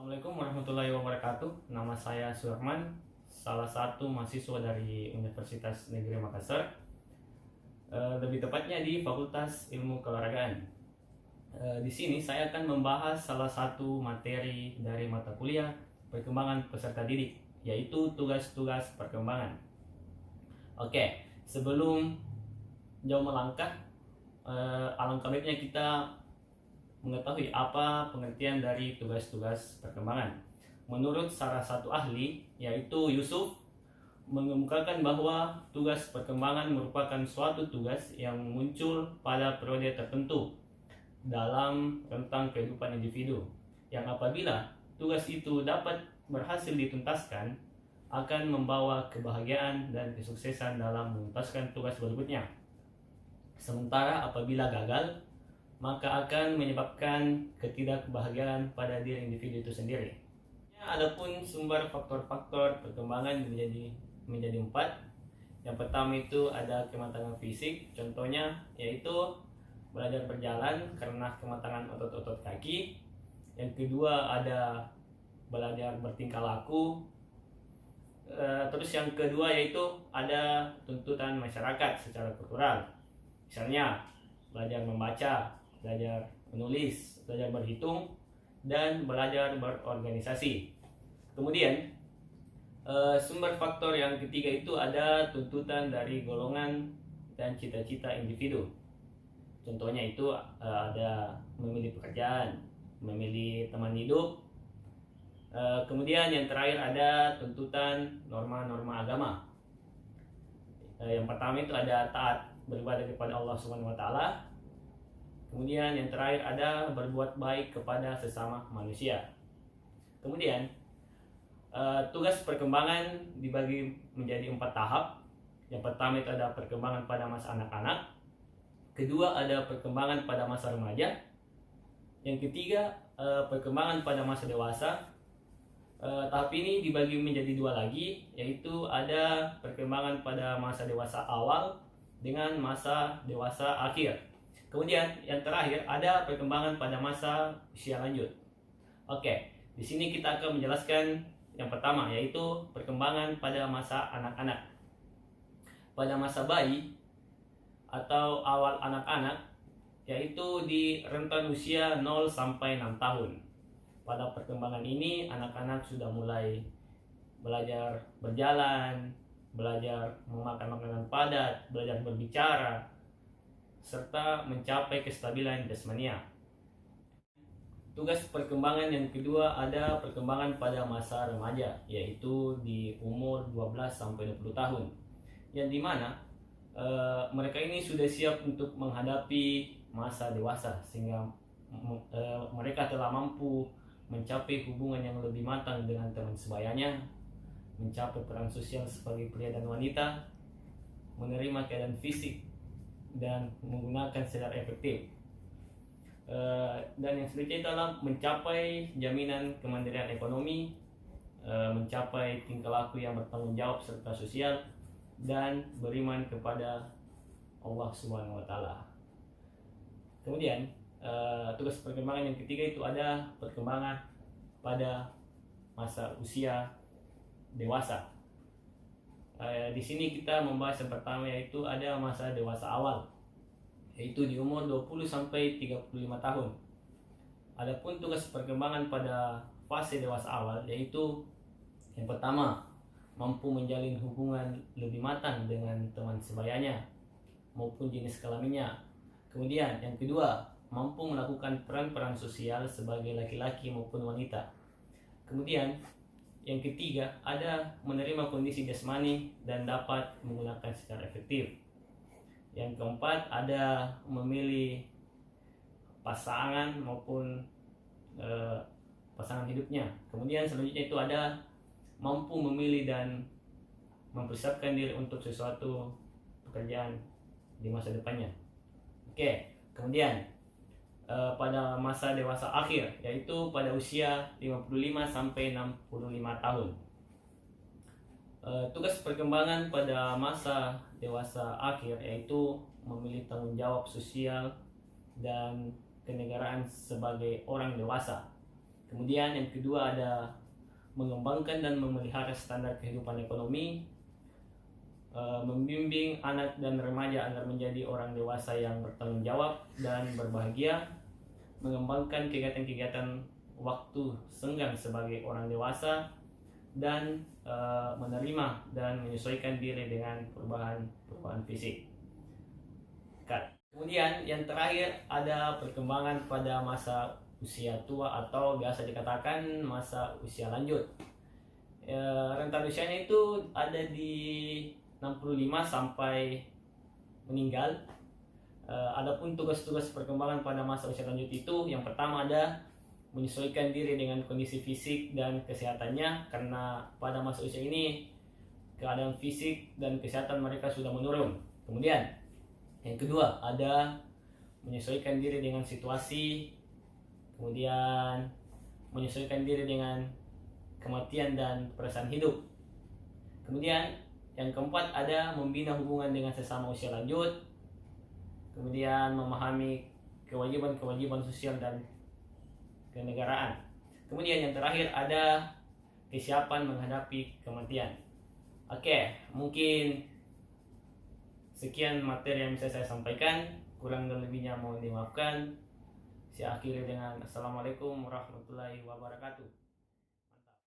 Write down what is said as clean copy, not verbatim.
Assalamualaikum warahmatullahi wabarakatuh. Nama saya Surman, salah satu mahasiswa dari Universitas Negeri Makassar. Lebih tepatnya di Fakultas Ilmu Keolahragaan. Di sini saya akan membahas salah satu materi dari mata kuliah perkembangan peserta didik, yaitu tugas-tugas perkembangan. Oke, sebelum jauh melangkah, alangkah baiknya kita mengetahui apa pengertian dari tugas-tugas perkembangan. Menurut salah satu ahli, yaitu Yusuf, mengemukakan bahwa tugas perkembangan merupakan suatu tugas yang muncul pada periode tertentu dalam rentang kehidupan individu, yang apabila tugas itu dapat berhasil dituntaskan, akan membawa kebahagiaan dan kesuksesan dalam menuntaskan tugas berikutnya. Sementara apabila gagal, maka akan menyebabkan ketidakbahagiaan pada diri individu itu sendiri. Adapun sumber faktor-faktor perkembangan menjadi 4. Yang pertama itu ada kematangan fisik, contohnya yaitu belajar berjalan karena kematangan otot-otot kaki. Yang kedua ada belajar bertingkah laku. Terus yang kedua yaitu ada tuntutan masyarakat secara kultural. Misalnya belajar membaca, belajar menulis, belajar berhitung, dan belajar berorganisasi. Kemudian sumber faktor yang ketiga itu ada tuntutan dari golongan dan cita-cita individu. Contohnya itu ada memilih pekerjaan, memilih teman hidup. Kemudian yang terakhir ada tuntutan norma-norma agama. Yang pertama itu ada taat beribadah kepada Allah Subhanahu wa taala. Kemudian yang terakhir ada berbuat baik kepada sesama manusia. Kemudian tugas perkembangan dibagi menjadi 4 tahap. Yang pertama itu ada perkembangan pada masa anak-anak. Kedua ada perkembangan pada masa remaja. Yang ketiga perkembangan pada masa dewasa. Tahap ini dibagi menjadi 2 lagi, yaitu ada perkembangan pada masa dewasa awal dengan masa dewasa akhir. Kemudian yang terakhir ada perkembangan pada masa usia lanjut. Oke, di sini kita akan menjelaskan yang pertama, yaitu perkembangan pada masa anak-anak. Pada masa bayi atau awal anak-anak, yaitu di rentan usia 0 sampai 6 tahun. Pada perkembangan ini anak-anak sudah mulai belajar berjalan, belajar memakan makanan padat, belajar berbicara, serta mencapai kestabilan jasmania. Tugas perkembangan yang kedua ada perkembangan pada masa remaja, yaitu di umur 12 sampai 20 tahun. Yang dimana mereka ini sudah siap untuk menghadapi masa dewasa, sehingga mereka telah mampu mencapai hubungan yang lebih matang dengan teman sebayanya, mencapai peran sosial sebagai pria dan wanita, menerima keadaan fisik, dan menggunakan secara efektif. Dan yang selanjutnya adalah mencapai jaminan kemandirian ekonomi, mencapai tingkah laku yang bertanggung jawab serta sosial, dan beriman kepada Allah Subhanahu wa taala. Kemudian tugas perkembangan yang ketiga itu ada perkembangan pada masa usia dewasa. Di sini kita membahas yang pertama, yaitu ada masa dewasa awal, yaitu di umur 20 sampai 35 tahun. Adapun tugas perkembangan pada fase dewasa awal, yaitu yang pertama, mampu menjalin hubungan lebih matang dengan teman sebayanya maupun jenis kelaminnya. Kemudian yang kedua, mampu melakukan peran-peran sosial sebagai laki-laki maupun wanita. Kemudian yang ketiga, ada menerima kondisi jasmani dan dapat menggunakan secara efektif. Yang keempat, ada memilih pasangan maupun pasangan hidupnya. Kemudian selanjutnya itu ada mampu memilih dan mempersiapkan diri untuk sesuatu pekerjaan di masa depannya. Oke, kemudian pada masa dewasa akhir, yaitu pada usia 55 sampai 65 tahun. Tugas perkembangan pada masa dewasa akhir yaitu memilih tanggung jawab sosial dan kenegaraan sebagai orang dewasa. Kemudian yang kedua ada mengembangkan dan memelihara standar kehidupan ekonomi, membimbing anak dan remaja agar menjadi orang dewasa yang bertanggung jawab dan berbahagia, mengembangkan kegiatan-kegiatan waktu senggang sebagai orang dewasa, dan menerima dan menyesuaikan diri dengan perubahan fisik. Kemudian yang terakhir ada perkembangan pada masa usia tua atau biasa dikatakan masa usia lanjut. Rentan usianya itu ada di 65 sampai meninggal. Adapun tugas-tugas perkembangan pada masa usia lanjut itu, yang pertama ada menyesuaikan diri dengan kondisi fisik dan kesehatannya, karena pada masa usia ini keadaan fisik dan kesehatan mereka sudah menurun. Kemudian yang kedua ada menyesuaikan diri dengan situasi, kemudian menyesuaikan diri dengan kematian dan perasaan hidup. Kemudian yang keempat ada membina hubungan dengan sesama usia lanjut, kemudian memahami kewajiban-kewajiban sosial dan kenegaraan. Kemudian yang terakhir ada kesiapan menghadapi kematian. Oke, mungkin sekian materi yang bisa saya sampaikan, kurang dan lebihnya mohon dimaafkan. Saya akhiri dengan Assalamualaikum warahmatullahi wabarakatuh.